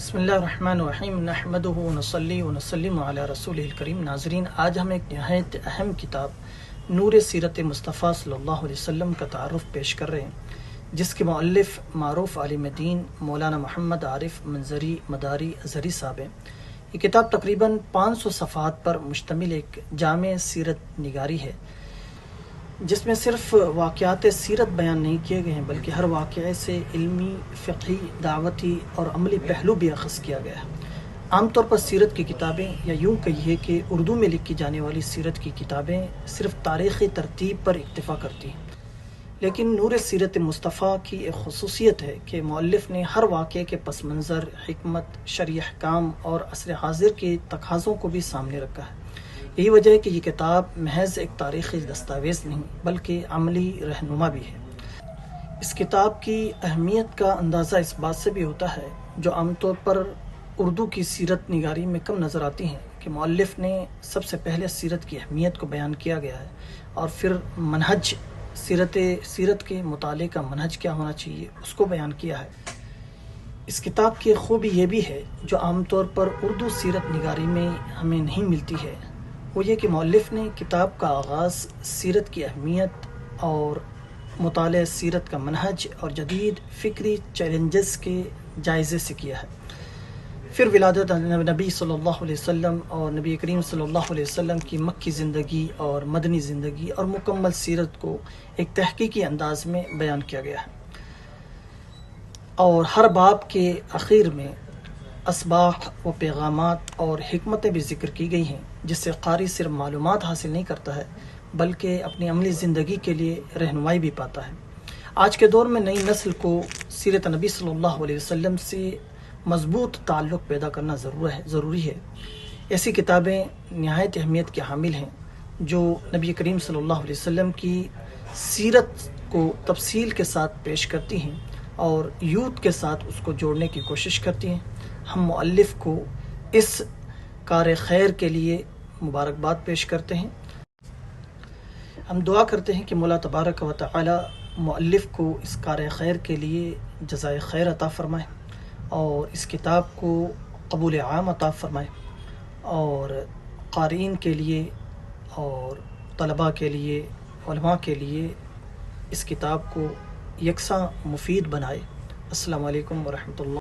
بسم اللہ الرحمن الرحیم نحمدہ ونصلی ونسلم علی رسول الکریم۔ ناظرین، آج ہم ایک نہایت اہم کتاب نور سیرت مصطفیٰ صلی اللہ علیہ وسلم کا تعارف پیش کر رہے ہیں، جس کے مؤلف معروف عالم دین مولانا محمد عارف منظری مداری ازہری صاحب ہیں۔ یہ کتاب تقریباً 500 صفحات پر مشتمل ایک جامع سیرت نگاری ہے، جس میں صرف واقعات سیرت بیان نہیں کیے گئے ہیں بلکہ ہر واقعے سے علمی، فقہی، دعوتی اور عملی پہلو بھی اخذ کیا گیا ہے۔ عام طور پر سیرت کی کتابیں، یا یوں کہیے کہ اردو میں لکھی جانے والی سیرت کی کتابیں صرف تاریخی ترتیب پر اکتفا کرتی ہیں، لیکن نور سیرت مصطفیٰ کی ایک خصوصیت ہے کہ مؤلف نے ہر واقعے کے پس منظر، حکمت، شرعی احکام اور عصر حاضر کے تقاضوں کو بھی سامنے رکھا ہے۔ یہی وجہ ہے کہ یہ کتاب محض ایک تاریخی دستاویز نہیں بلکہ عملی رہنما بھی ہے۔ اس کتاب کی اہمیت کا اندازہ اس بات سے بھی ہوتا ہے، جو عام طور پر اردو کی سیرت نگاری میں کم نظر آتی ہیں، کہ مؤلف نے سب سے پہلے سیرت کی اہمیت کو بیان کیا گیا ہے اور پھر منہج سیرت کے مطالعے کا منہج کیا ہونا چاہیے اس کو بیان کیا ہے۔ اس کتاب کی خوبی یہ بھی ہے جو عام طور پر اردو سیرت نگاری میں ہمیں نہیں ملتی ہے، وہ یہ کہ مؤلف نے کتاب کا آغاز سیرت کی اہمیت اور مطالعہ سیرت کا منہج اور جدید فکری چیلنجز کے جائزے سے کیا ہے۔ پھر ولادت نبی صلی اللہ علیہ وسلم اور نبی کریم صلی اللہ علیہ وسلم کی مکی زندگی اور مدنی زندگی اور مکمل سیرت کو ایک تحقیقی انداز میں بیان کیا گیا ہے، اور ہر باب کے اخیر میں اسباق و پیغامات اور حکمتیں بھی ذکر کی گئی ہیں، جس سے قاری صرف معلومات حاصل نہیں کرتا ہے بلکہ اپنی عملی زندگی کے لیے رہنمائی بھی پاتا ہے۔ آج کے دور میں نئی نسل کو سیرت نبی صلی اللہ علیہ وسلم سے مضبوط تعلق پیدا کرنا ضروری ہے۔ ایسی کتابیں نہایت اہمیت کے حامل ہیں جو نبی کریم صلی اللہ علیہ وسلم کی سیرت کو تفصیل کے ساتھ پیش کرتی ہیں اور یوتھ کے ساتھ اس کو جوڑنے کی کوشش کرتی ہیں۔ ہم مؤلف کو اس کار خیر کے لیے مبارکباد پیش کرتے ہیں۔ ہم دعا کرتے ہیں کہ مولا تبارک و تعالی مؤلف کو اس کار خیر کے لیے جزائے خیر عطا فرمائے اور اس کتاب کو قبول عام عطا فرمائے، اور قارئین کے لیے اور طلباء کے لیے، علماء کے لیے اس کتاب کو یکساں مفید بنائے۔ السلام علیکم ورحمۃ اللہ۔